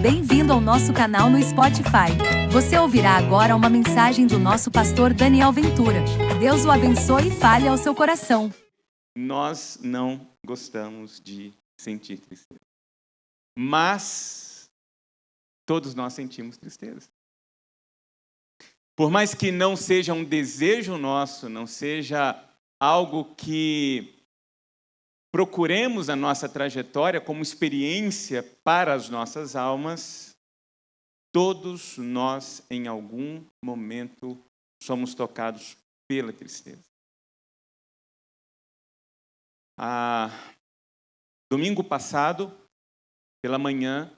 Bem-vindo ao nosso canal no Spotify. Você ouvirá agora uma mensagem do nosso pastor Daniel Ventura. Deus o abençoe e fale ao seu coração. Nós não gostamos de sentir tristeza. Mas todos nós sentimos tristeza. Por mais que não seja um desejo nosso, não seja algo que procuremos na nossa trajetória como experiência para as nossas almas, todos nós, em algum momento, somos tocados pela tristeza. Domingo passado, pela manhã,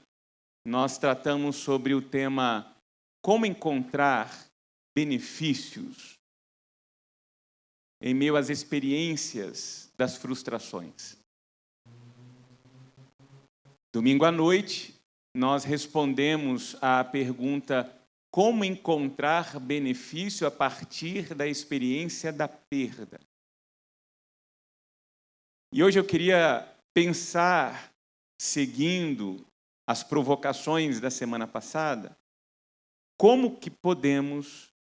nós tratamos sobre o tema como encontrar benefícios em meio às experiências das frustrações. Domingo à noite, nós respondemos à pergunta como encontrar benefício a partir da experiência da perda. E hoje eu queria pensar, seguindo as provocações da semana passada, como que podemos,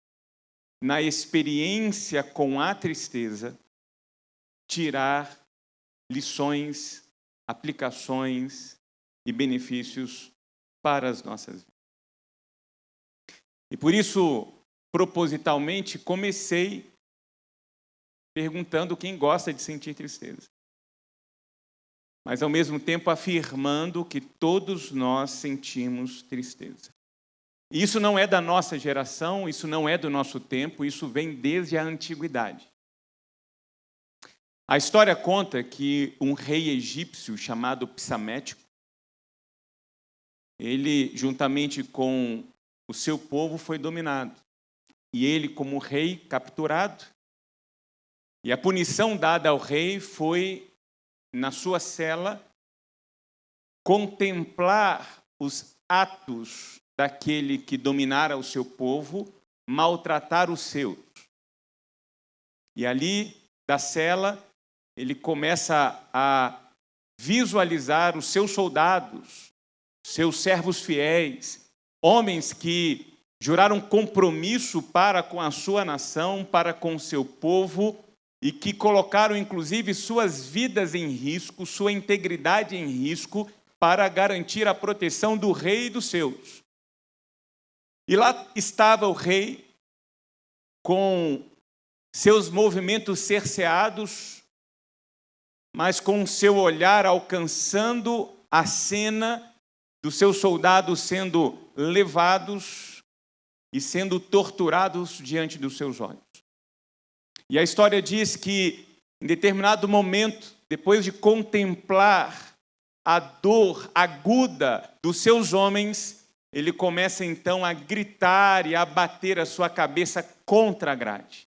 na experiência com a tristeza, tirar lições, aplicações e benefícios para as nossas vidas. E por isso, propositalmente, comecei perguntando quem gosta de sentir tristeza. Mas, ao mesmo tempo, afirmando que todos nós sentimos tristeza. E isso não é da nossa geração, isso não é do nosso tempo, isso vem desde a antiguidade. A história conta que um rei egípcio chamado Psamético, ele, juntamente com o seu povo, foi dominado. E ele, como rei, capturado. E a punição dada ao rei foi, na sua cela, contemplar os atos daquele que dominara o seu povo, maltratar os seus. E ali, da cela, ele começa a visualizar os seus soldados, seus servos fiéis, homens que juraram compromisso para com a sua nação, para com o seu povo, e que colocaram, inclusive, suas vidas em risco, sua integridade em risco, para garantir a proteção do rei e dos seus. E lá estava o rei, com seus movimentos cerceados, mas com seu olhar alcançando a cena dos seus soldados sendo levados e sendo torturados diante dos seus olhos. E a história diz que, em determinado momento, depois de contemplar a dor aguda dos seus homens, ele começa então a gritar e a bater a sua cabeça contra a grade.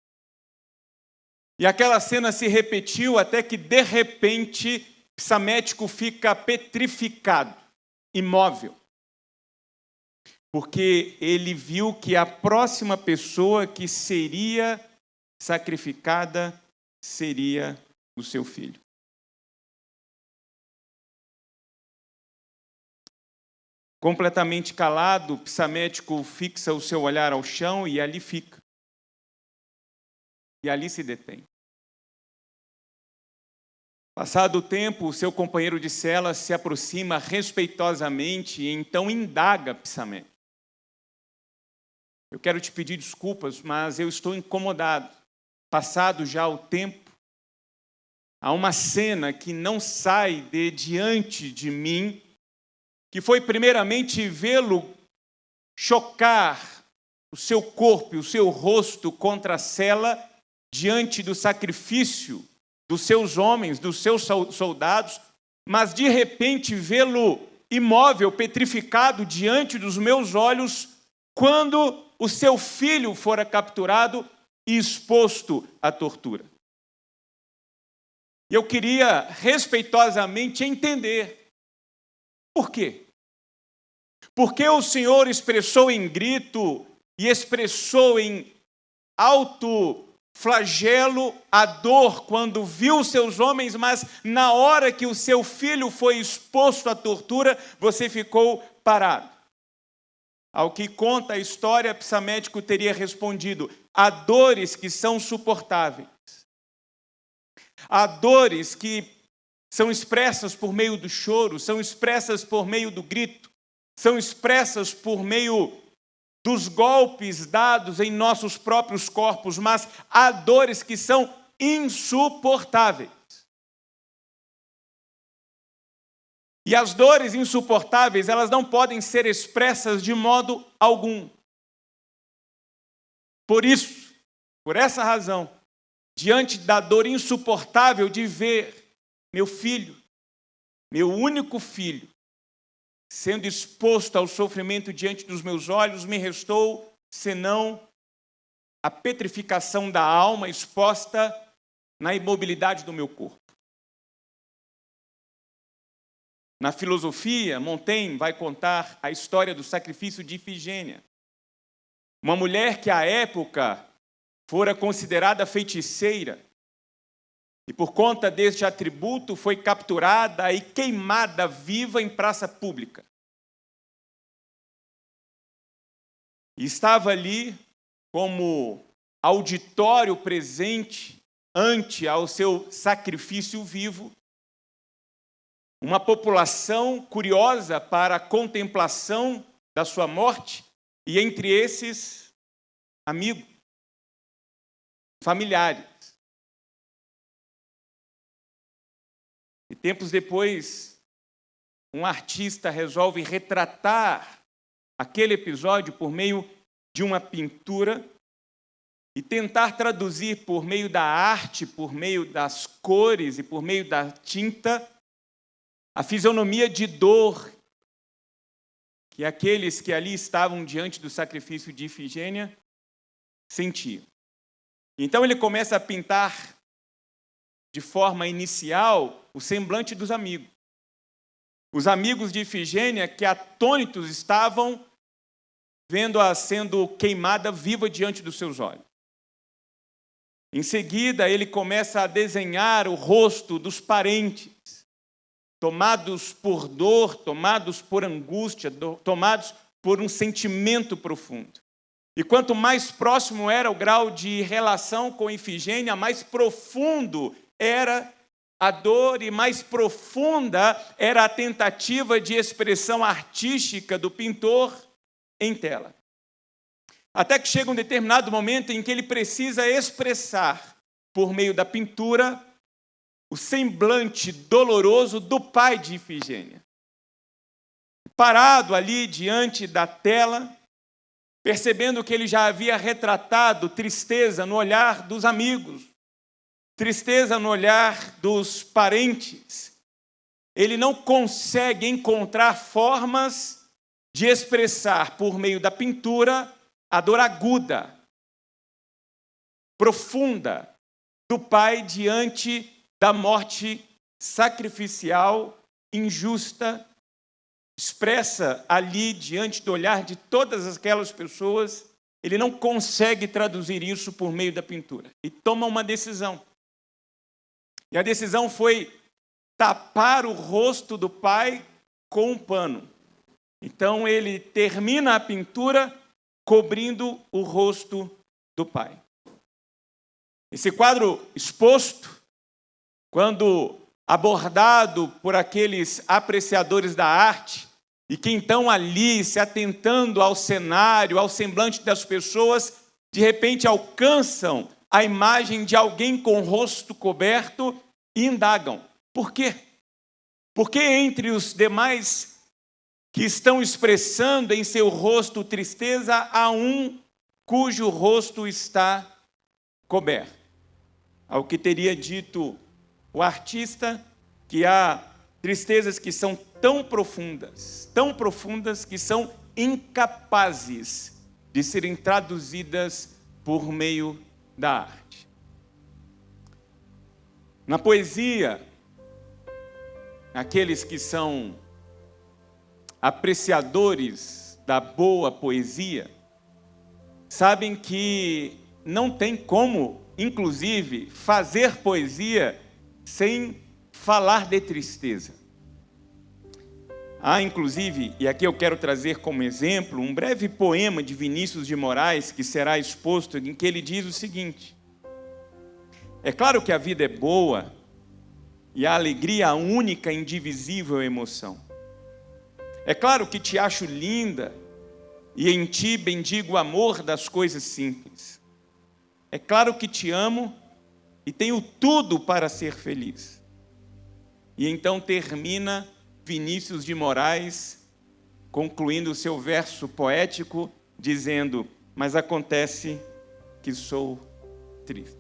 E aquela cena se repetiu até que, de repente, Psamético fica petrificado, imóvel. Porque ele viu que a próxima pessoa que seria sacrificada seria o seu filho. Completamente calado, Psamético fixa o seu olhar ao chão e ali fica. E ali se detém. Passado o tempo, o seu companheiro de cela se aproxima respeitosamente e então indaga Psamético. Eu quero te pedir desculpas, mas eu estou incomodado. Passado já o tempo, há uma cena que não sai de diante de mim, que foi primeiramente vê-lo chocar o seu corpo e o seu rosto contra a cela diante do sacrifício dos seus homens, dos seus soldados, mas de repente vê-lo imóvel, petrificado diante dos meus olhos, quando o seu filho fora capturado e exposto à tortura. Eu queria respeitosamente entender por quê? Porque o Senhor expressou em grito e expressou em alto flagelo a dor quando viu seus homens, mas na hora que o seu filho foi exposto à tortura, você ficou parado. Ao que conta a história, Psamético teria respondido: há dores que são suportáveis. Há dores que são expressas por meio do choro, são expressas por meio do grito, são expressas por meio dos golpes dados em nossos próprios corpos, mas há dores que são insuportáveis. E as dores insuportáveis, elas não podem ser expressas de modo algum. Por isso, por essa razão, diante da dor insuportável de ver meu filho, meu único filho, sendo exposto ao sofrimento diante dos meus olhos, me restou, senão a petrificação da alma exposta na imobilidade do meu corpo. Na filosofia, Montaigne vai contar a história do sacrifício de Ifigênia. Uma mulher que à época fora considerada feiticeira e por conta deste atributo foi capturada e queimada viva em praça pública. E estava ali como auditório presente ante ao seu sacrifício vivo, uma população curiosa para a contemplação da sua morte, e entre esses, amigos, familiares. E tempos depois, um artista resolve retratar aquele episódio por meio de uma pintura e tentar traduzir por meio da arte, por meio das cores e por meio da tinta, a fisionomia de dor que aqueles que ali estavam diante do sacrifício de Ifigênia sentiam. Então ele começa a pintar de forma inicial o semblante dos amigos. Os amigos de Ifigênia que atônitos estavam vendo-a sendo queimada viva diante dos seus olhos. Em seguida, ele começa a desenhar o rosto dos parentes, tomados por dor, tomados por angústia, tomados por um sentimento profundo. E quanto mais próximo era o grau de relação com Ifigênia, mais profundo era a dor e mais profunda era a tentativa de expressão artística do pintor em tela. Até que chega um determinado momento em que ele precisa expressar, por meio da pintura, o semblante doloroso do pai de Ifigênia. Parado ali diante da tela, percebendo que ele já havia retratado tristeza no olhar dos amigos, tristeza no olhar dos parentes, ele não consegue encontrar formas de expressar, por meio da pintura, a dor aguda, profunda, do pai diante da morte sacrificial, injusta, expressa ali diante do olhar de todas aquelas pessoas. Ele não consegue traduzir isso por meio da pintura. E toma uma decisão. E a decisão foi tapar o rosto do pai com um pano. Então ele termina a pintura cobrindo o rosto do pai. Esse quadro exposto, quando abordado por aqueles apreciadores da arte, e que então ali, se atentando ao cenário, ao semblante das pessoas, de repente alcançam a imagem de alguém com o rosto coberto e indagam. Por quê? Porque entre os demais que estão expressando em seu rosto tristeza, há um cujo rosto está coberto. Ao que teria dito o artista, que há tristezas que são tão profundas que são incapazes de serem traduzidas por meio da arte. Na poesia, aqueles que são apreciadores da boa poesia sabem que não tem como, inclusive, fazer poesia sem falar de tristeza. Há, inclusive, e aqui eu quero trazer como exemplo, um breve poema de Vinícius de Moraes, que será exposto, em que ele diz o seguinte: é claro que a vida é boa, e a alegria a única indivisível emoção. É claro que te acho linda, e em ti bendigo o amor das coisas simples. É claro que te amo, e tenho tudo para ser feliz. E então termina Vinícius de Moraes, concluindo o seu verso poético, dizendo: mas acontece que sou triste.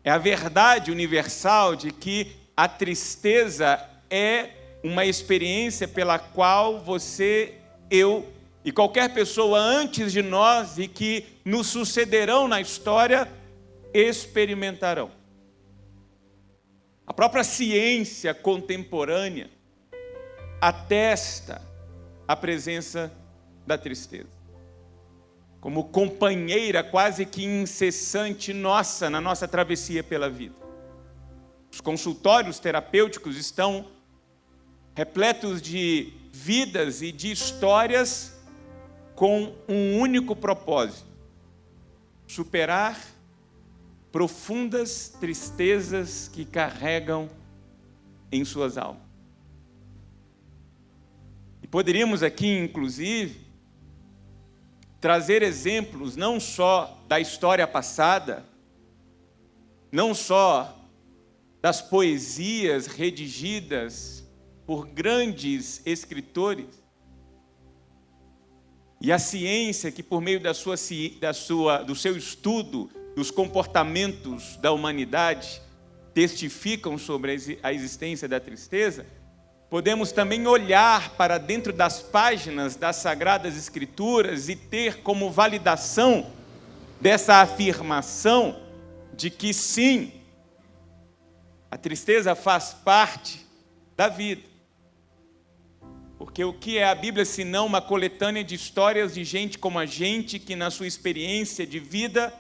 É a verdade universal de que a tristeza é uma experiência pela qual você, eu e qualquer pessoa antes de nós e que nos sucederão na história experimentarão. A própria ciência contemporânea atesta a presença da tristeza como companheira quase que incessante nossa na nossa travessia pela vida. Os consultórios terapêuticos estão repletos de vidas e de histórias com um único propósito: superar profundas tristezas que carregam em suas almas. E poderíamos aqui, inclusive, trazer exemplos não só da história passada, não só das poesias redigidas por grandes escritores, e a ciência que, por meio do seu estudo dos comportamentos da humanidade, testificam sobre a existência da tristeza, podemos também olhar para dentro das páginas das Sagradas Escrituras e ter como validação dessa afirmação de que sim, a tristeza faz parte da vida. Porque o que é a Bíblia senão uma coletânea de histórias de gente como a gente que na sua experiência de vida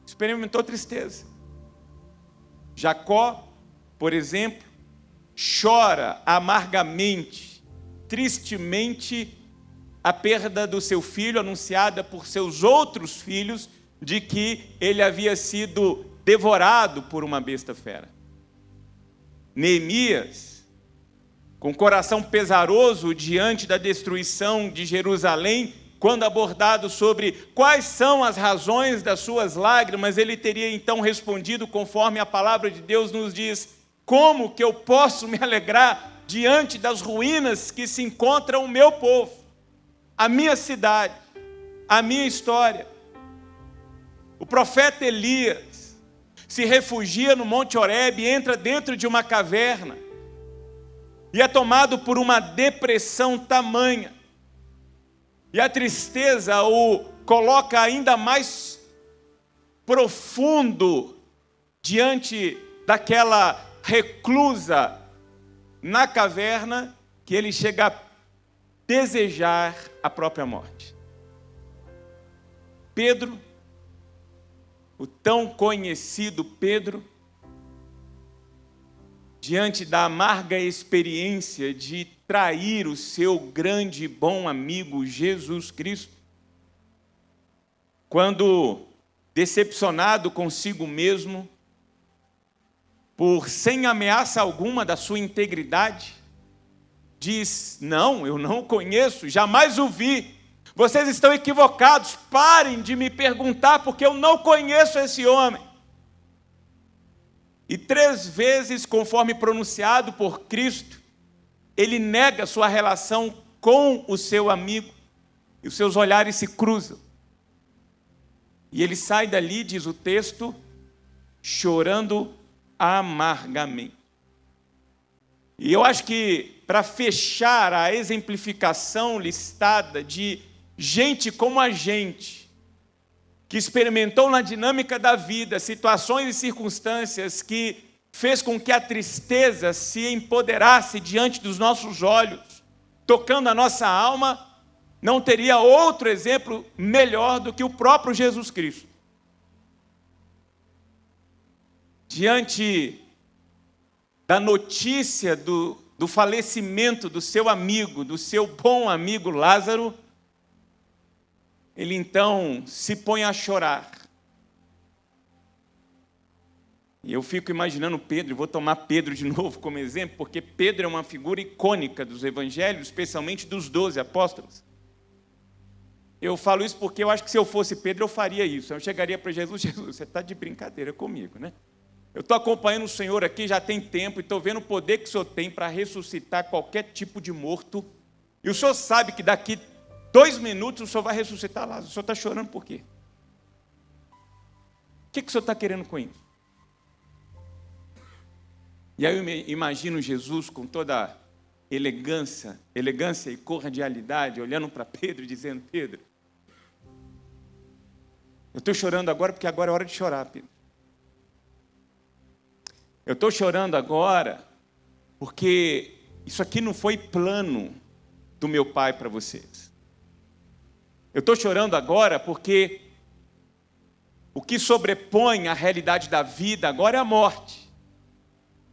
experimentou tristeza. Jacó, por exemplo, chora amargamente, tristemente, a perda do seu filho, anunciada por seus outros filhos, de que ele havia sido devorado por uma besta fera. Neemias, com coração pesaroso diante da destruição de Jerusalém, quando abordado sobre quais são as razões das suas lágrimas, ele teria então respondido conforme a palavra de Deus nos diz: como que eu posso me alegrar diante das ruínas que se encontram o meu povo, a minha cidade, a minha história? O profeta Elias se refugia no Monte Horebe, entra dentro de uma caverna e é tomado por uma depressão tamanha. E a tristeza o coloca ainda mais profundo diante daquela reclusa na caverna, que ele chega a desejar a própria morte. Pedro, o tão conhecido Pedro, diante da amarga experiência de trair o seu grande e bom amigo Jesus Cristo, quando, decepcionado consigo mesmo, por sem ameaça alguma da sua integridade, diz: não, eu não o conheço, jamais o vi, vocês estão equivocados, parem de me perguntar, porque eu não conheço esse homem. E 3 vezes, conforme pronunciado por Cristo, ele nega sua relação com o seu amigo, e os seus olhares se cruzam. E ele sai dali, diz o texto, chorando amargamente. E eu acho que, para fechar a exemplificação listada de gente como a gente, que experimentou na dinâmica da vida situações e circunstâncias que fez com que a tristeza se empoderasse diante dos nossos olhos, tocando a nossa alma, não teria outro exemplo melhor do que o próprio Jesus Cristo. Diante da notícia do falecimento do seu amigo, do seu bom amigo Lázaro, ele então se põe a chorar. E eu fico imaginando Pedro, vou tomar Pedro de novo como exemplo, porque Pedro é uma figura icônica dos evangelhos, especialmente dos 12 apóstolos. Eu falo isso porque eu acho que se eu fosse Pedro, eu faria isso. Eu chegaria para Jesus, Jesus, você está de brincadeira comigo, né? Eu estou acompanhando o Senhor aqui já tem tempo e estou vendo o poder que o Senhor tem para ressuscitar qualquer tipo de morto. E o Senhor sabe que daqui 2 minutos o Senhor vai ressuscitar Lázaro. O Senhor está chorando por quê? O que o Senhor está querendo com isso? E aí eu imagino Jesus com toda elegância e cordialidade, olhando para Pedro e dizendo, Pedro, eu estou chorando agora porque agora é hora de chorar, Pedro. Eu estou chorando agora porque isso aqui não foi plano do meu pai para vocês. Eu estou chorando agora porque o que sobrepõe a realidade da vida agora é a morte.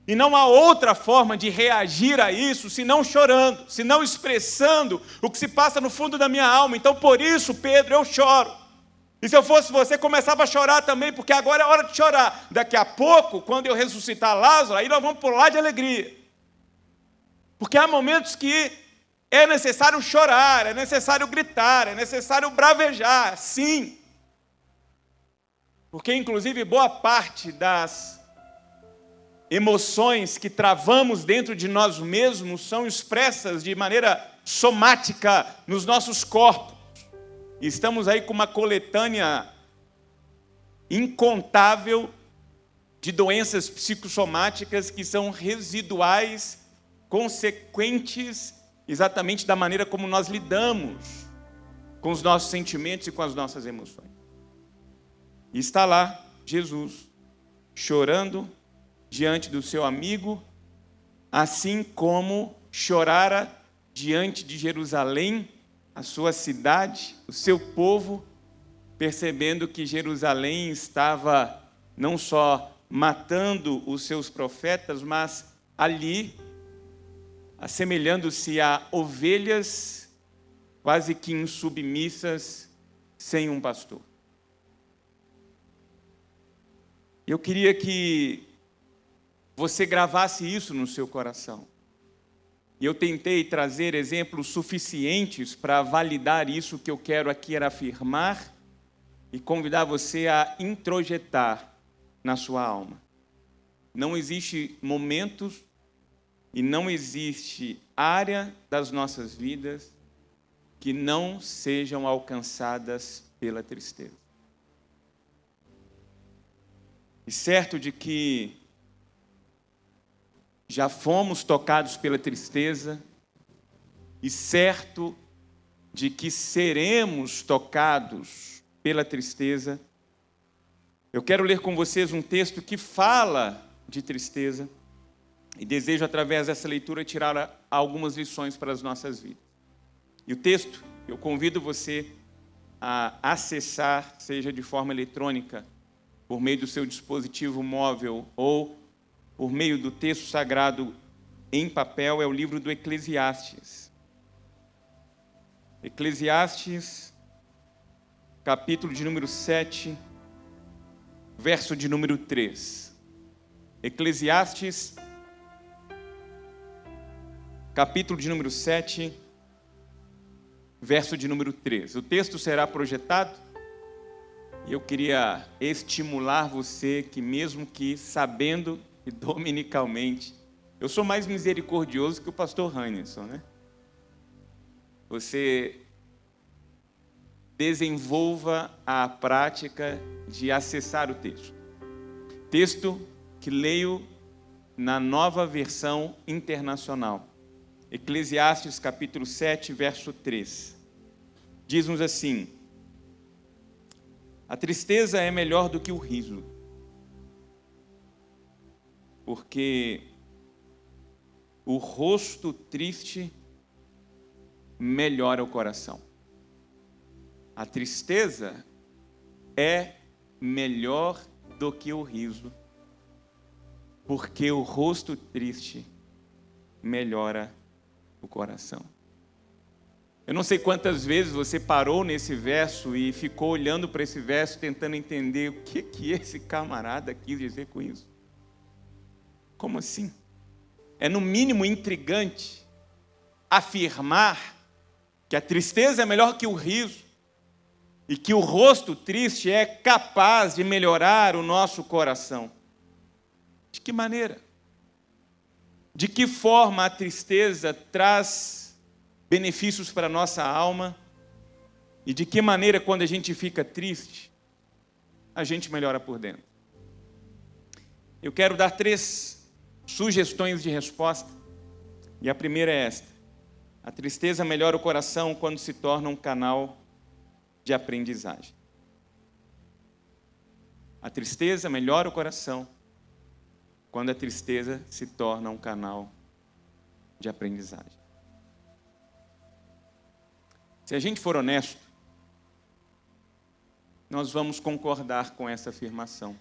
E não há outra forma de reagir a isso senão chorando, senão expressando o que se passa no fundo da minha alma. Então, por isso, Pedro, eu choro. E se eu fosse você, começava a chorar também, porque agora é hora de chorar. Daqui a pouco, quando eu ressuscitar Lázaro, aí nós vamos pular de alegria. Porque há momentos que é necessário chorar, é necessário gritar, é necessário bravejar, sim. Porque, inclusive, boa parte das emoções que travamos dentro de nós mesmos são expressas de maneira somática nos nossos corpos. E estamos aí com uma coletânea incontável de doenças psicossomáticas que são residuais, consequentes exatamente da maneira como nós lidamos com os nossos sentimentos e com as nossas emoções. E está lá Jesus chorando diante do seu amigo, assim como chorara diante de Jerusalém, a sua cidade, o seu povo, percebendo que Jerusalém estava não só matando os seus profetas, mas ali, assemelhando-se a ovelhas quase que insubmissas, sem um pastor. Eu queria que você gravasse isso no seu coração. E eu tentei trazer exemplos suficientes para validar isso que eu quero aqui era afirmar e convidar você a introjetar na sua alma. Não existe momentos e não existe área das nossas vidas que não sejam alcançadas pela tristeza. E certo de que já fomos tocados pela tristeza, e certo de que seremos tocados pela tristeza, eu quero ler com vocês um texto que fala de tristeza, e desejo, através dessa leitura, tirar algumas lições para as nossas vidas. E o texto, eu convido você a acessar, seja de forma eletrônica, por meio do seu dispositivo móvel, ou por meio do texto sagrado em papel, é o livro do Eclesiastes. Eclesiastes, capítulo de número 7, verso de número 3. Eclesiastes, capítulo de número 7, verso de número 3. O texto será projetado e eu queria estimular você que, mesmo que sabendo e dominicalmente, eu sou mais misericordioso que o pastor Hannerson, né? Você desenvolva a prática de acessar o texto. Texto que leio na Nova Versão Internacional. Eclesiastes capítulo 7, verso 3. Diz-nos assim: a tristeza é melhor do que o riso, porque o rosto triste melhora o coração. A tristeza é melhor do que o riso, porque o rosto triste melhora o coração. Eu não sei quantas vezes você parou nesse verso e ficou olhando para esse verso, tentando entender o que esse camarada quis dizer com isso. Como assim? É no mínimo intrigante afirmar que a tristeza é melhor que o riso e que o rosto triste é capaz de melhorar o nosso coração. De que maneira? De que forma a tristeza traz benefícios para a nossa alma? E de que maneira, quando a gente fica triste, a gente melhora por dentro? Eu quero dar 3 sugestões de resposta. E a primeira é esta: a tristeza melhora o coração quando se torna um canal de aprendizagem. A tristeza melhora o coração quando a tristeza se torna um canal de aprendizagem. Se a gente for honesto, nós vamos concordar com essa afirmação.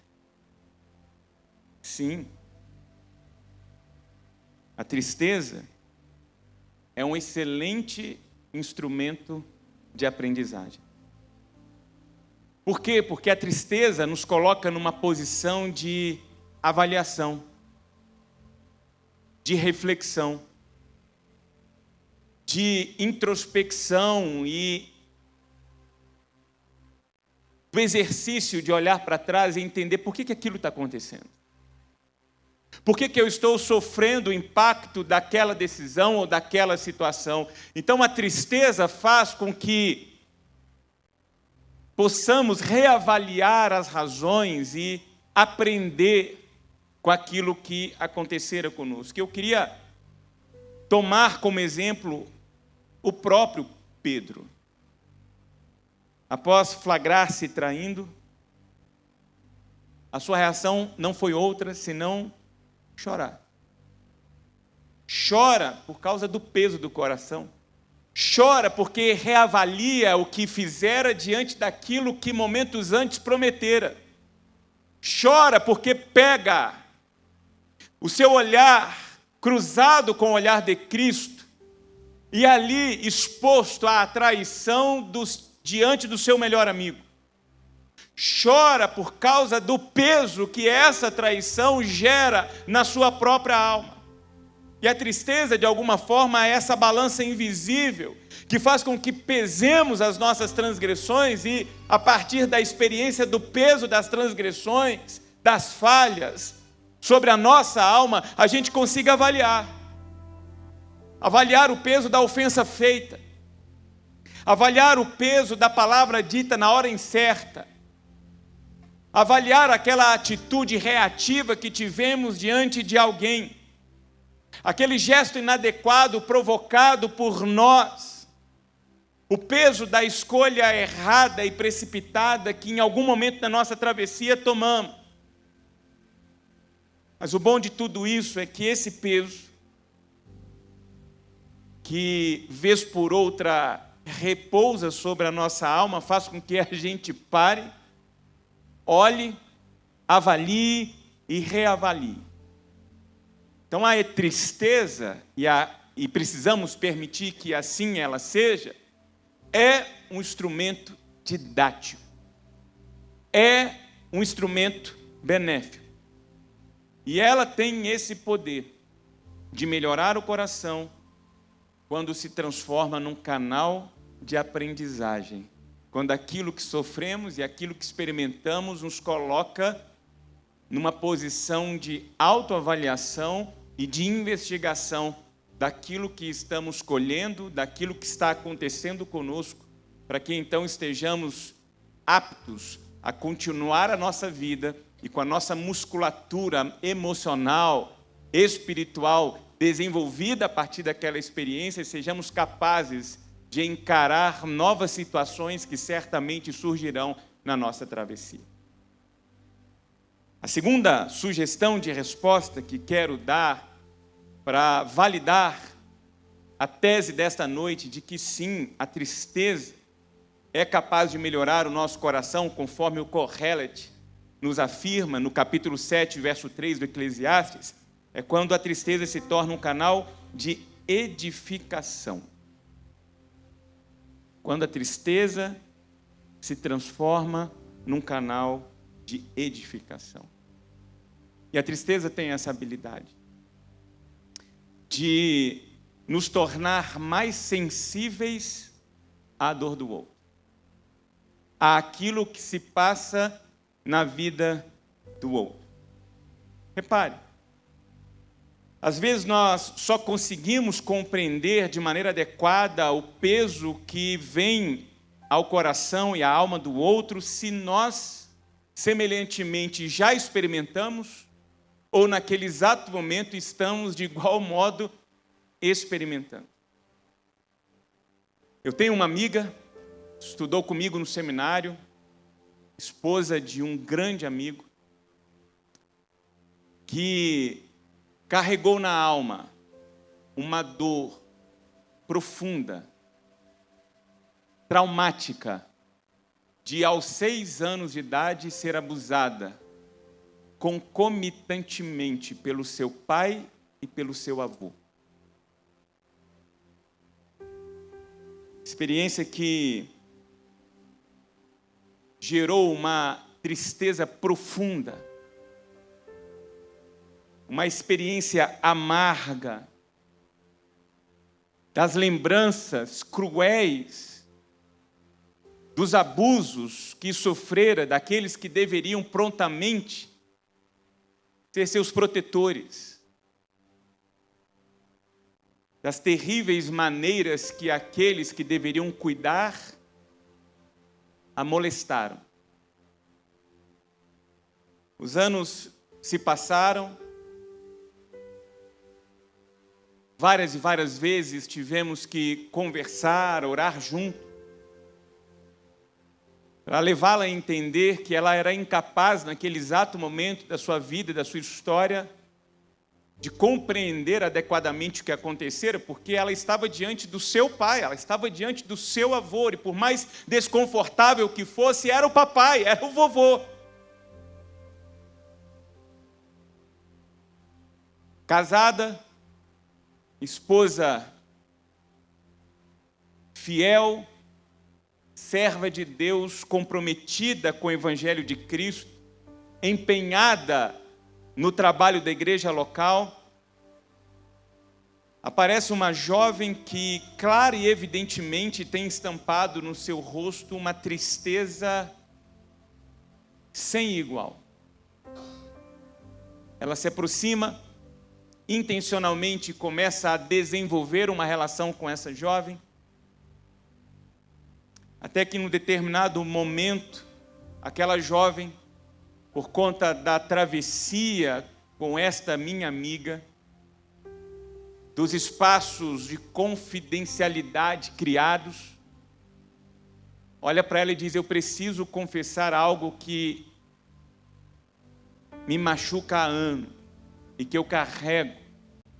Sim, a tristeza é um excelente instrumento de aprendizagem. Por quê? Porque a tristeza nos coloca numa posição de avaliação, de reflexão, de introspecção e do exercício de olhar para trás e entender por que aquilo está acontecendo. Por que eu estou sofrendo o impacto daquela decisão ou daquela situação? Então a tristeza faz com que possamos reavaliar as razões e aprender com aquilo que acontecera conosco. Eu queria tomar como exemplo o próprio Pedro. Após flagrar-se traindo, a sua reação não foi outra senão chorar. Chora por causa do peso do coração. Chora porque reavalia o que fizera diante daquilo que momentos antes prometera. Chora porque pega o seu olhar cruzado com o olhar de Cristo e ali exposto à traição diante do seu melhor amigo. Chora por causa do peso que essa traição gera na sua própria alma. E a tristeza, de alguma forma, é essa balança invisível que faz com que pesemos as nossas transgressões e, a partir da experiência do peso das transgressões, das falhas, sobre a nossa alma, a gente consiga avaliar o peso da ofensa feita, avaliar o peso da palavra dita na hora incerta, avaliar aquela atitude reativa que tivemos diante de alguém, aquele gesto inadequado provocado por nós, o peso da escolha errada e precipitada que em algum momento da nossa travessia tomamos. Mas o bom de tudo isso é que esse peso, que vez por outra repousa sobre a nossa alma, faz com que a gente pare, olhe, avalie e reavalie. Então a tristeza, e precisamos permitir que assim ela seja, é um instrumento didático, é um instrumento benéfico. E ela tem esse poder de melhorar o coração quando se transforma num canal de aprendizagem. Quando aquilo que sofremos e aquilo que experimentamos nos coloca numa posição de autoavaliação e de investigação daquilo que estamos colhendo, daquilo que está acontecendo conosco, para que então estejamos aptos a continuar a nossa vida e com a nossa musculatura emocional, espiritual, desenvolvida a partir daquela experiência, sejamos capazes de encarar novas situações que certamente surgirão na nossa travessia. A segunda sugestão de resposta que quero dar para validar a tese desta noite de que sim, a tristeza é capaz de melhorar o nosso coração, conforme o Kohelet nos afirma no capítulo 7, verso 3 do Eclesiastes, é quando a tristeza se torna um canal de edificação. Quando a tristeza se transforma num canal de edificação. E a tristeza tem essa habilidade de nos tornar mais sensíveis à dor do outro, àquilo que se passa na vida do outro. Repare, às vezes nós só conseguimos compreender de maneira adequada o peso que vem ao coração e à alma do outro se nós, semelhantemente, já experimentamos ou naquele exato momento estamos de igual modo experimentando. Eu tenho uma amiga, estudou comigo no seminário, esposa de um grande amigo, que carregou na alma uma dor profunda, traumática, de aos 6 anos de idade ser abusada concomitantemente pelo seu pai e pelo seu avô. Experiência que gerou uma tristeza profunda, uma experiência amarga, das lembranças cruéis, dos abusos que sofrera daqueles que deveriam prontamente ser seus protetores, das terríveis maneiras que aqueles que deveriam cuidar a molestaram. Os anos se passaram, várias e várias vezes tivemos que conversar, orar junto, para levá-la a entender que ela era incapaz, naquele exato momento da sua vida e da sua história, de compreender adequadamente o que acontecera, porque ela estava diante do seu pai, ela estava diante do seu avô, e por mais desconfortável que fosse, era o papai, era o vovô. Casada, esposa fiel, serva de Deus, comprometida com o Evangelho de Cristo, empenhada no trabalho da igreja local, aparece uma jovem que, clara e evidentemente, tem estampado no seu rosto uma tristeza sem igual. Ela se aproxima, intencionalmente começa a desenvolver uma relação com essa jovem, até que, num determinado momento, aquela jovem, por conta da travessia com esta minha amiga, dos espaços de confidencialidade criados, olha para ela e diz: eu preciso confessar algo que me machuca há anos e que eu carrego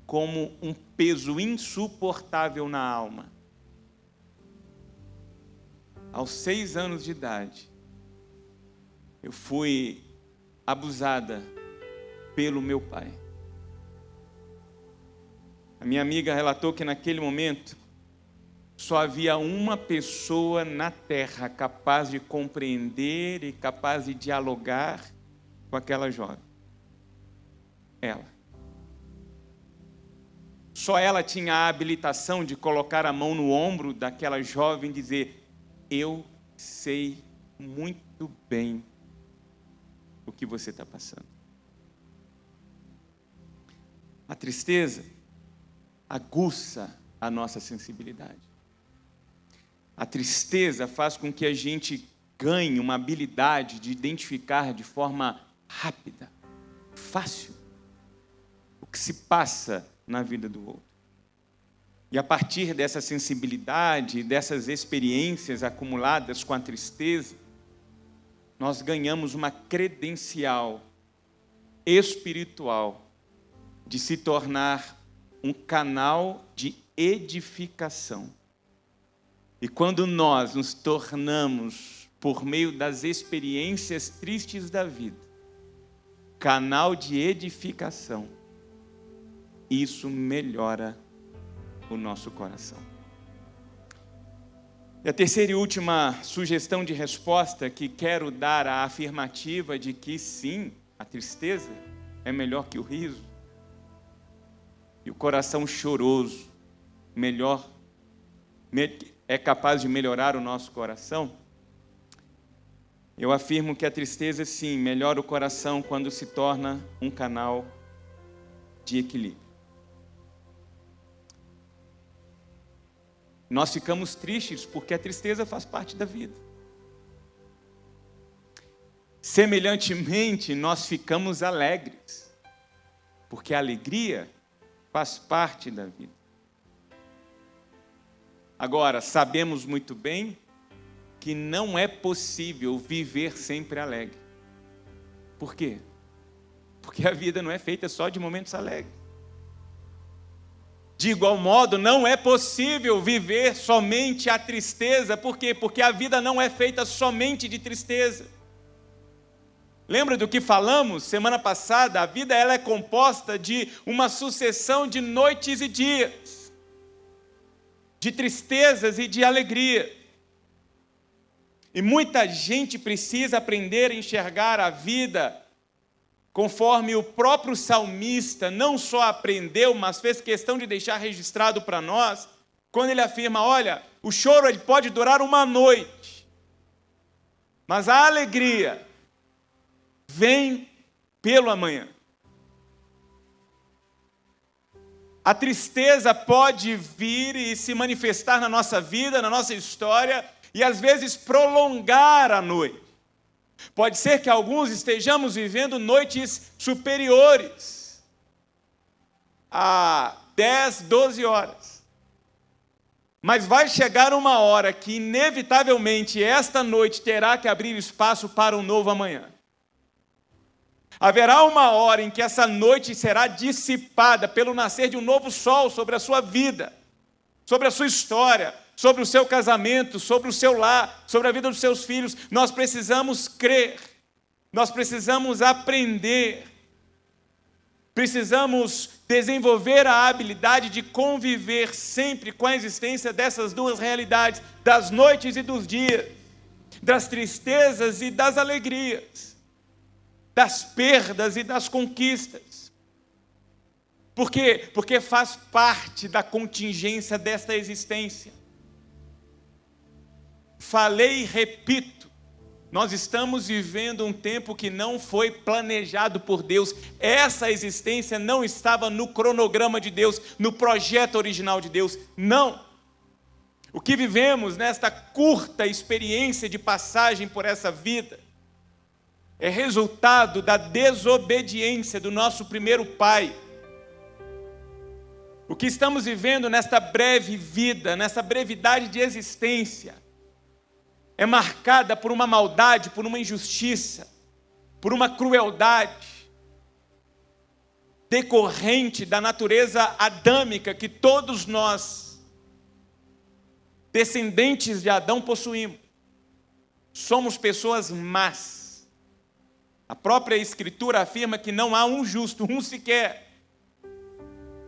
como um peso insuportável na alma. Aos 6 anos de idade, eu fui abusada pelo meu pai. A minha amiga relatou que naquele momento só havia uma pessoa na terra capaz de compreender e capaz de dialogar com aquela jovem. Ela. Só ela tinha a habilitação de colocar a mão no ombro daquela jovem e dizer: eu sei muito bem o que você está passando. A tristeza aguça a nossa sensibilidade. A tristeza faz com que a gente ganhe uma habilidade de identificar de forma rápida, fácil, o que se passa na vida do outro. E a partir dessa sensibilidade, dessas experiências acumuladas com a tristeza, nós ganhamos uma credencial espiritual de se tornar um canal de edificação. E quando nós nos tornamos, por meio das experiências tristes da vida, canal de edificação, isso melhora o nosso coração. E a terceira e última sugestão de resposta que quero dar a afirmativa de que sim, a tristeza é melhor que o riso. E o coração choroso é capaz de melhorar o nosso coração. Eu afirmo que a tristeza, sim, melhora o coração quando se torna um canal de equilíbrio. Nós ficamos tristes porque a tristeza faz parte da vida. Semelhantemente, nós ficamos alegres, porque a alegria faz parte da vida. Agora, sabemos muito bem que não é possível viver sempre alegre. Por quê? Porque a vida não é feita só de momentos alegres. De igual modo, não é possível viver somente a tristeza. Por quê? Porque a vida não é feita somente de tristeza. Lembra do que falamos semana passada? A vida ela é composta de uma sucessão de noites e dias, de tristezas e de alegria. E muita gente precisa aprender a enxergar a vida conforme o próprio salmista não só aprendeu, mas fez questão de deixar registrado para nós, quando ele afirma, olha, o choro ele pode durar uma noite, mas a alegria vem pelo amanhã. A tristeza pode vir e se manifestar na nossa vida, na nossa história, e às vezes prolongar a noite. Pode ser que alguns estejamos vivendo noites superiores a 10, 12 horas. Mas vai chegar uma hora que, inevitavelmente, esta noite terá que abrir espaço para um novo amanhã. Haverá uma hora em que essa noite será dissipada pelo nascer de um novo sol sobre a sua vida, sobre a sua história, sobre o seu casamento, sobre o seu lar, sobre a vida dos seus filhos. Nós precisamos crer, nós precisamos aprender, precisamos desenvolver a habilidade de conviver sempre com a existência dessas duas realidades, das noites e dos dias, das tristezas e das alegrias, das perdas e das conquistas. Por quê? Porque faz parte da contingência desta existência. Falei e repito, nós estamos vivendo um tempo que não foi planejado por Deus. Essa existência não estava no cronograma de Deus, no projeto original de Deus. Não. O que vivemos nesta curta experiência de passagem por essa vida é resultado da desobediência do nosso primeiro pai. O que estamos vivendo nesta breve vida, nessa brevidade de existência, é marcada por uma maldade, por uma injustiça, por uma crueldade decorrente da natureza adâmica que todos nós, descendentes de Adão, possuímos. Somos pessoas más. A própria Escritura afirma que não há um justo, um sequer.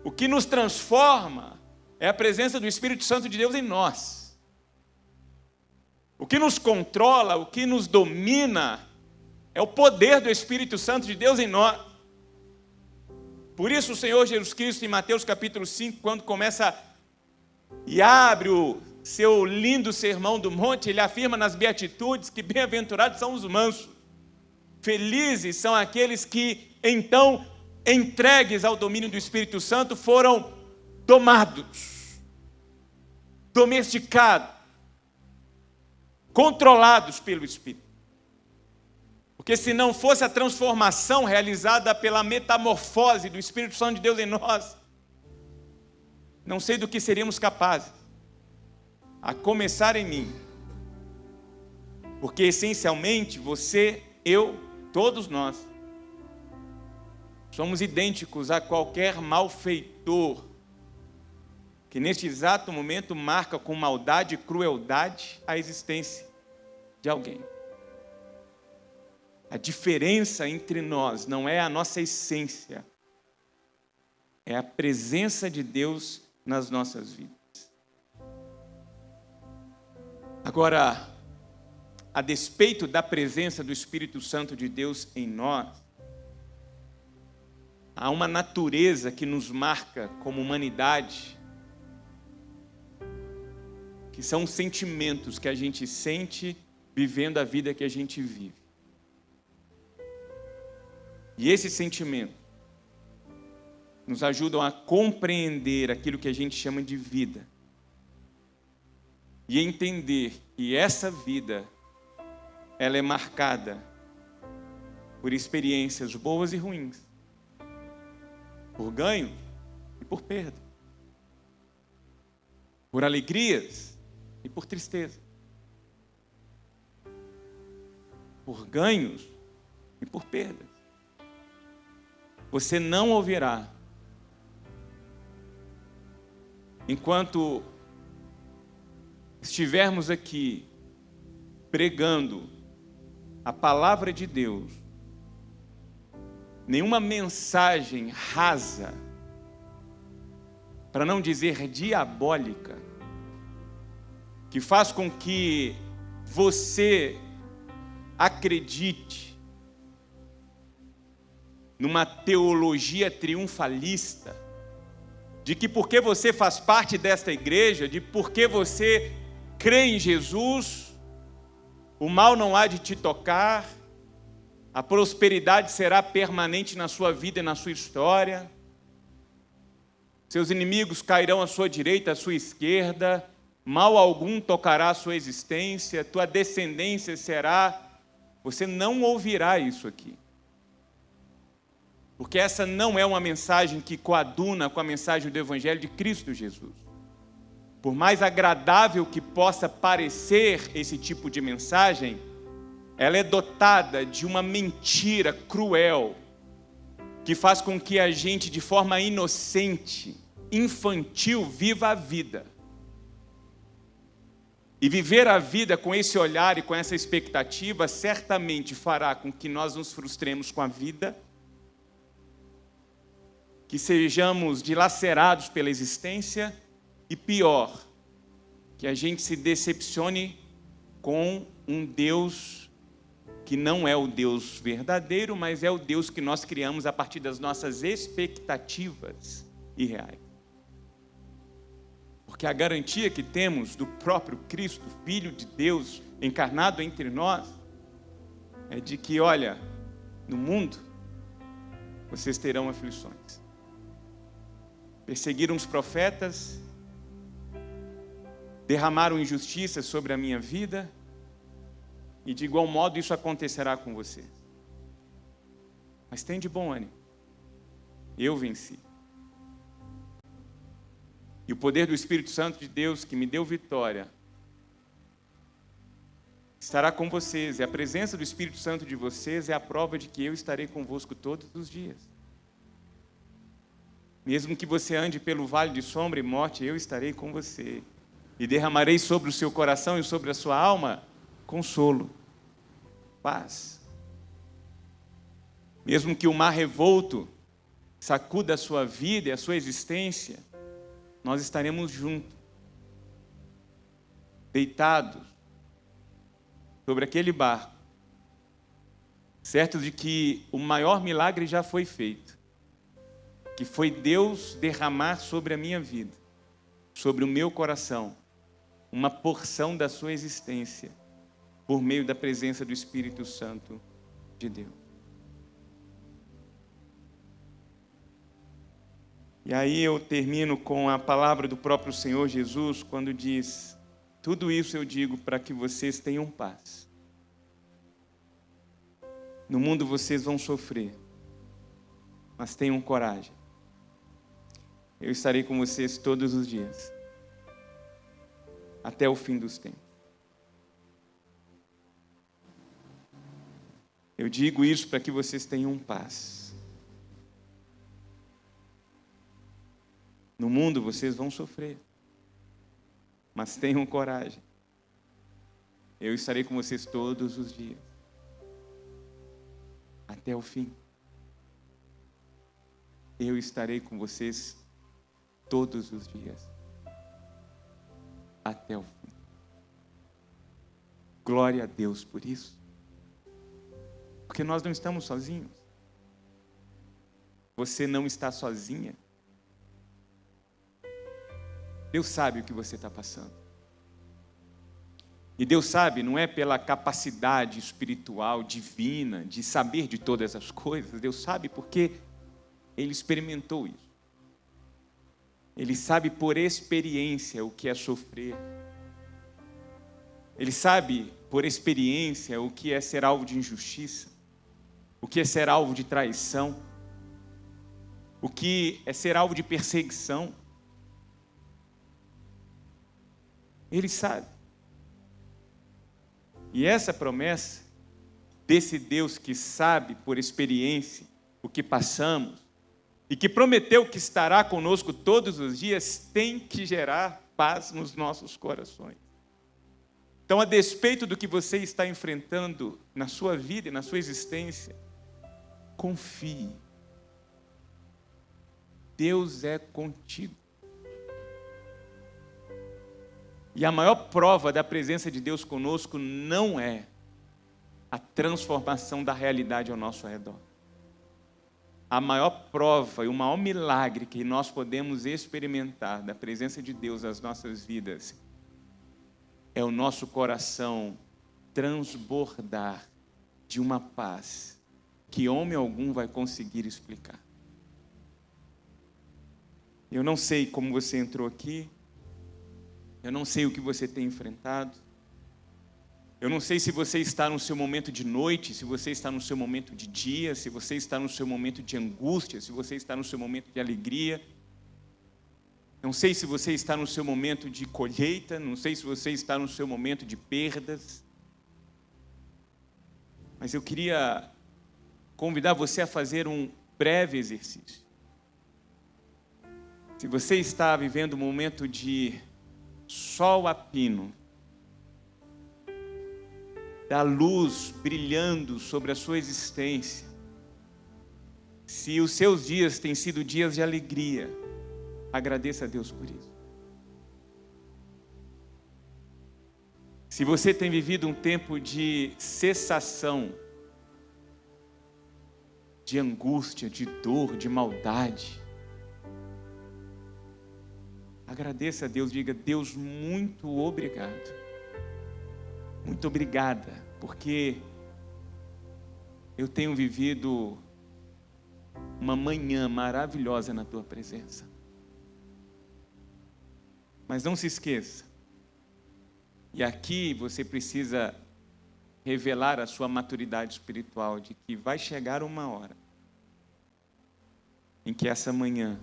O que nos transforma é a presença do Espírito Santo de Deus em nós. O que nos controla, o que nos domina, é o poder do Espírito Santo de Deus em nós. Por isso o Senhor Jesus Cristo, em Mateus capítulo 5, quando começa e abre o seu lindo sermão do monte, ele afirma nas beatitudes que bem-aventurados são os mansos. Felizes são aqueles que, então, entregues ao domínio do Espírito Santo, foram domados, domesticados, controlados pelo Espírito. Porque se não fosse a transformação realizada pela metamorfose do Espírito Santo de Deus em nós, não sei do que seríamos capazes, a começar em mim. Porque essencialmente você, eu, todos nós, somos idênticos a qualquer malfeitor que neste exato momento marca com maldade e crueldade a existência de alguém. A diferença entre nós não é a nossa essência, é a presença de Deus nas nossas vidas. Agora, a despeito da presença do Espírito Santo de Deus em nós, há uma natureza que nos marca como humanidade, que são os sentimentos que a gente sente vivendo a vida que a gente vive. E esses sentimentos nos ajudam a compreender aquilo que a gente chama de vida. E entender que essa vida, ela é marcada por experiências boas e ruins, por ganho e por perda, por alegrias e por tristeza, por ganhos e por perdas. Você não ouvirá, enquanto estivermos aqui pregando a palavra de Deus, nenhuma mensagem rasa, para não dizer diabólica, que faz com que você acredite numa teologia triunfalista, de que porque você faz parte desta igreja, de porque você crê em Jesus, o mal não há de te tocar, a prosperidade será permanente na sua vida e na sua história, seus inimigos cairão à sua direita, à sua esquerda, mal algum tocará a sua existência, tua descendência será... Você não ouvirá isso aqui. Porque essa não é uma mensagem que coaduna com a mensagem do Evangelho de Cristo Jesus. Por mais agradável que possa parecer esse tipo de mensagem, ela é dotada de uma mentira cruel, que faz com que a gente, de forma inocente, infantil, viva a vida. E viver a vida com esse olhar e com essa expectativa certamente fará com que nós nos frustremos com a vida, que sejamos dilacerados pela existência e pior, que a gente se decepcione com um Deus que não é o Deus verdadeiro, mas é o Deus que nós criamos a partir das nossas expectativas irreais. Porque a garantia que temos do próprio Cristo, Filho de Deus, encarnado entre nós, é de que, olha, no mundo, vocês terão aflições. Perseguiram os profetas, derramaram injustiça sobre a minha vida, e de igual modo isso acontecerá com você. Mas tem de bom ânimo, eu venci. E o poder do Espírito Santo de Deus, que me deu vitória, estará com vocês. E a presença do Espírito Santo de vocês é a prova de que eu estarei convosco todos os dias. Mesmo que você ande pelo vale de sombra e morte, eu estarei com você. E derramarei sobre o seu coração e sobre a sua alma consolo, paz. Mesmo que o mar revolto sacuda a sua vida e a sua existência, nós estaremos juntos, deitados sobre aquele barco, certos de que o maior milagre já foi feito, que foi Deus derramar sobre a minha vida, sobre o meu coração, uma porção da sua existência, por meio da presença do Espírito Santo de Deus. E aí eu termino com a palavra do próprio Senhor Jesus, quando diz: tudo isso eu digo para que vocês tenham paz. No mundo vocês vão sofrer, mas tenham coragem. Eu estarei com vocês todos os dias, até o fim dos tempos. Eu digo isso para que vocês tenham paz. No mundo vocês vão sofrer, mas tenham coragem. Eu estarei com vocês todos os dias, até o fim. eu estarei com vocês todos os dias, até o fim. Glória a Deus por isso. Porque nós não estamos sozinhos. Você não está sozinha. Deus sabe o que você está passando. E Deus sabe, não é pela capacidade espiritual, divina, de saber de todas as coisas. Deus sabe porque Ele experimentou isso. Ele sabe por experiência o que é sofrer. Ele sabe por experiência o que é ser alvo de injustiça, o que é ser alvo de traição, o que é ser alvo de perseguição. Ele sabe. E essa promessa desse Deus que sabe por experiência o que passamos e que prometeu que estará conosco todos os dias, tem que gerar paz nos nossos corações. Então, a despeito do que você está enfrentando na sua vida e na sua existência, confie. Deus é contigo. E a maior prova da presença de Deus conosco não é a transformação da realidade ao nosso redor. A maior prova e o maior milagre que nós podemos experimentar da presença de Deus nas nossas vidas é o nosso coração transbordar de uma paz que homem algum vai conseguir explicar. Eu não sei como você entrou aqui, eu não sei o que você tem enfrentado, eu não sei se você está no seu momento de noite, se você está no seu momento de dia, se você está no seu momento de angústia, se você está no seu momento de alegria. Não sei se você está no seu momento de colheita, não sei se você está no seu momento de perdas. Mas eu queria convidar você a fazer um breve exercício. Se você está vivendo um momento de sol a pino, da luz brilhando sobre a sua existência, se os seus dias têm sido dias de alegria, agradeça a Deus por isso. Se você tem vivido um tempo de cessação, de angústia, de dor, de maldade, agradeça a Deus, diga: Deus, muito obrigado. Muito obrigada, porque eu tenho vivido uma manhã maravilhosa na tua presença. Mas não se esqueça, e aqui você precisa revelar a sua maturidade espiritual, de que vai chegar uma hora em que essa manhã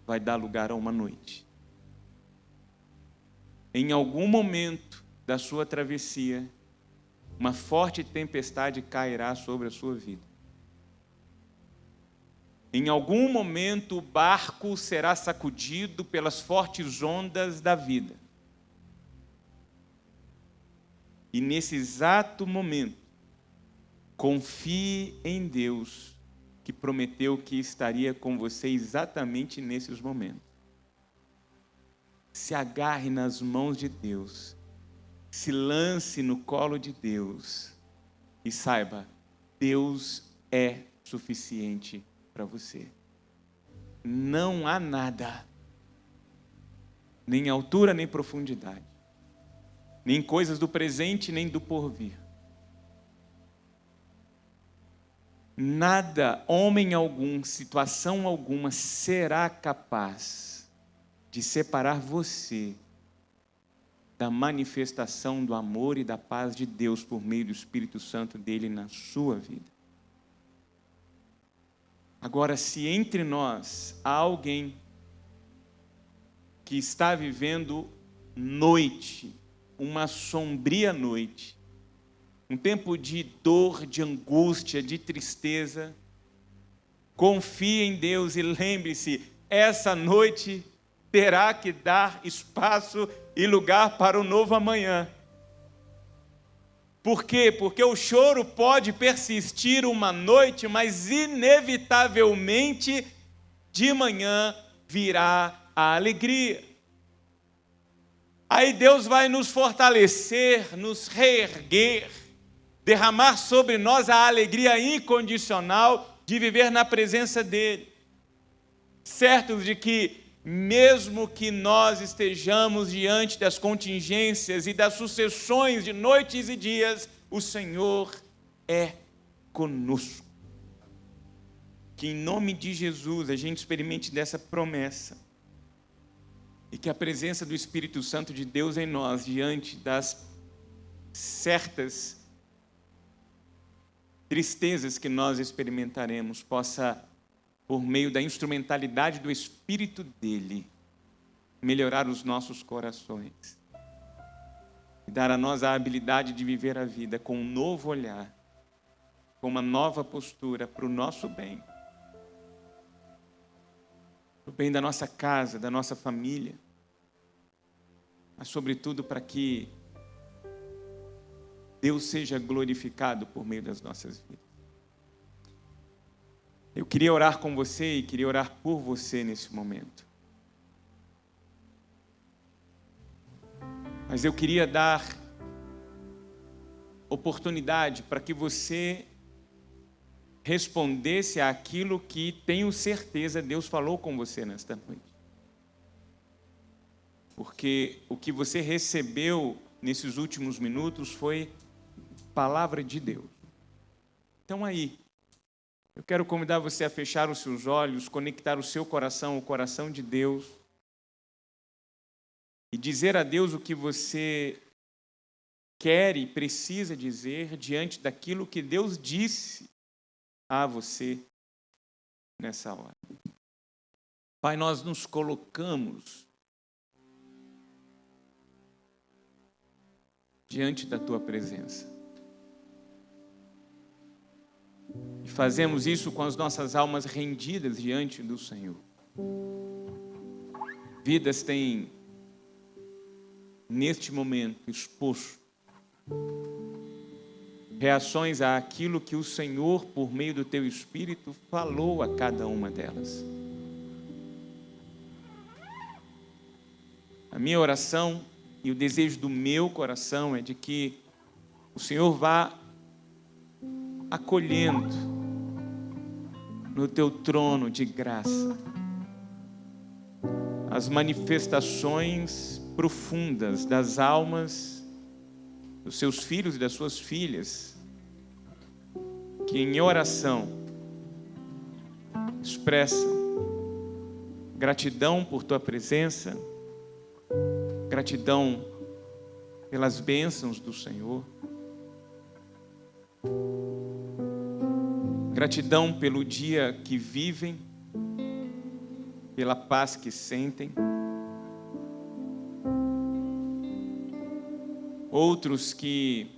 vai dar lugar a uma noite. Em algum momento da sua travessia, uma forte tempestade cairá sobre a sua vida. Em algum momento o barco será sacudido pelas fortes ondas da vida. E nesse exato momento, confie em Deus, que prometeu que estaria com você exatamente nesses momentos. Se agarre nas mãos de Deus, se lance no colo de Deus e saiba, Deus é suficiente para você. Não há nada, nem altura nem profundidade, nem coisas do presente nem do porvir. Nada, homem algum, situação alguma será capaz de separar você da manifestação do amor e da paz de Deus por meio do Espírito Santo dele na sua vida. Agora, se entre nós há alguém que está vivendo noite, uma sombria noite, um tempo de dor, de angústia, de tristeza, confie em Deus e lembre-se, essa noite terá que dar espaço e lugar para o novo amanhã. Por quê? Porque o choro pode persistir uma noite, mas inevitavelmente de manhã virá a alegria. Aí Deus vai nos fortalecer, nos reerguer, derramar sobre nós a alegria incondicional de viver na presença dEle. Certos de que, mesmo que nós estejamos diante das contingências e das sucessões de noites e dias, o Senhor é conosco. Que em nome de Jesus a gente experimente dessa promessa e que a presença do Espírito Santo de Deus em nós, diante das certas tristezas que nós experimentaremos, possa, por meio da instrumentalidade do Espírito dele, melhorar os nossos corações e dar a nós a habilidade de viver a vida com um novo olhar, com uma nova postura para o nosso bem, para o bem da nossa casa, da nossa família, mas sobretudo para que Deus seja glorificado por meio das nossas vidas. Eu queria orar com você e queria orar por você nesse momento. Mas eu queria dar oportunidade para que você respondesse àquilo que tenho certeza Deus falou com você nesta noite. Porque o que você recebeu nesses últimos minutos foi palavra de Deus. Então aí, eu quero convidar você a fechar os seus olhos, conectar o seu coração ao coração de Deus e dizer a Deus o que você quer e precisa dizer diante daquilo que Deus disse a você nessa hora. Pai, nós nos colocamos diante da Tua presença. E fazemos isso com as nossas almas rendidas diante do Senhor. Vidas têm, neste momento, exposto reações àquilo que o Senhor, por meio do Teu Espírito, falou a cada uma delas. A minha oração e o desejo do meu coração é de que o Senhor vá acolhendo no Teu trono de graça as manifestações profundas das almas dos Seus filhos e das Suas filhas, que em oração expressam gratidão por Tua presença, gratidão pelas bênçãos do Senhor, gratidão pelo dia que vivem, pela paz que sentem. Outros que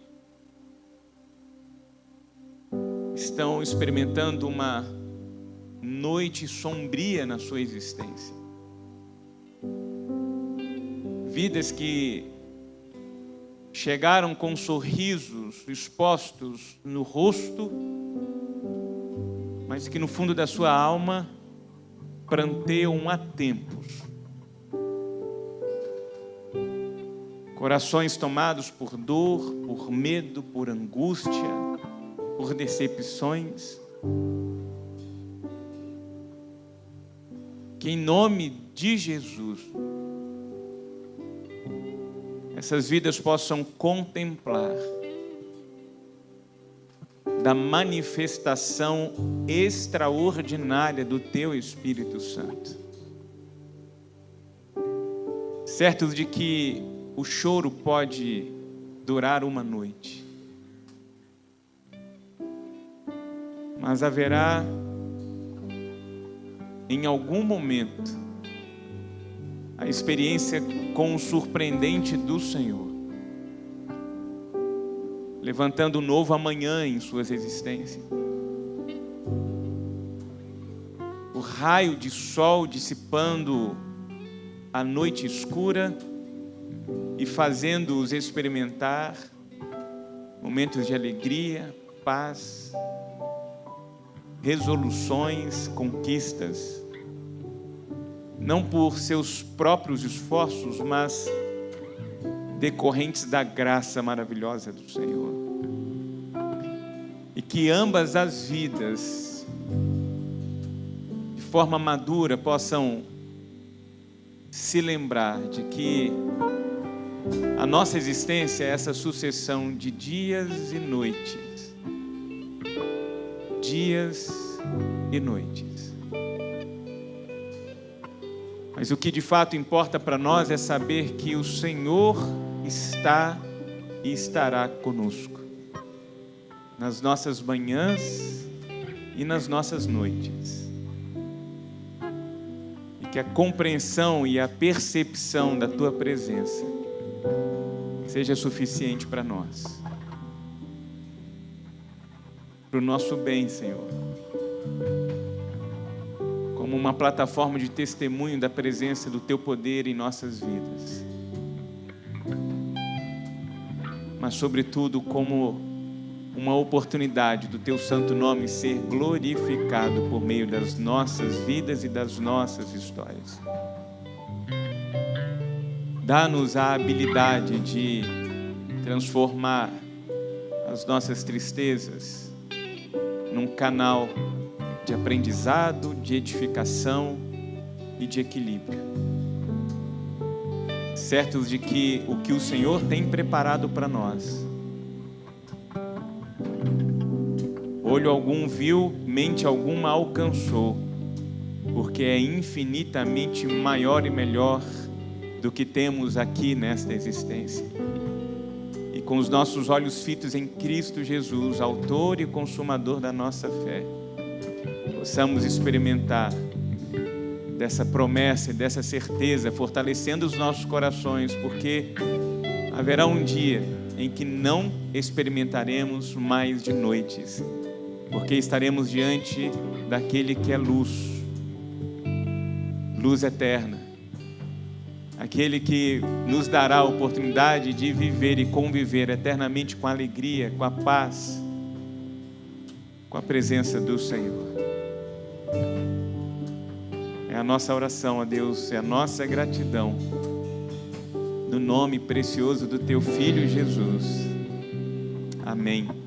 estão experimentando uma noite sombria na sua existência. Vidas que chegaram com sorrisos expostos no rosto, mas que no fundo da sua alma pranteiam há tempos. Corações tomados por dor, por medo, por angústia, por decepções. Que em nome de Jesus, essas vidas possam contemplar da manifestação extraordinária do Teu Espírito Santo. Certos de que o choro pode durar uma noite, mas haverá em algum momento a experiência com o surpreendente do Senhor, levantando um novo amanhã em suas existências. O raio de sol dissipando a noite escura e fazendo-os experimentar momentos de alegria, paz, resoluções, conquistas não por seus próprios esforços, mas decorrentes da graça maravilhosa do Senhor. E que ambas as vidas, de forma madura, possam se lembrar de que a nossa existência é essa sucessão de dias e noites. Dias e noites. Mas o que de fato importa para nós é saber que o Senhor está e estará conosco nas nossas manhãs e nas nossas noites. E que a compreensão e a percepção da Tua presença seja suficiente para nós. Para o nosso bem, Senhor. Como uma plataforma de testemunho da presença do Teu poder em nossas vidas. Mas, sobretudo, como uma oportunidade do Teu santo nome ser glorificado por meio das nossas vidas e das nossas histórias. Dá-nos a habilidade de transformar as nossas tristezas num canal de aprendizado, de edificação e de equilíbrio. Certos de que o que o Senhor tem preparado para nós, olho algum viu, mente alguma alcançou, porque é infinitamente maior e melhor do que temos aqui nesta existência. E com os nossos olhos fitos em Cristo Jesus, autor e consumador da nossa fé, possamos experimentar dessa promessa e dessa certeza, fortalecendo os nossos corações, porque haverá um dia em que não experimentaremos mais de noites, porque estaremos diante daquele que é luz, luz eterna, aquele que nos dará a oportunidade de viver e conviver eternamente com a alegria, com a paz, com a presença do Senhor. É a nossa oração a Deus, é a nossa gratidão, no nome precioso do Teu Filho Jesus. Amém.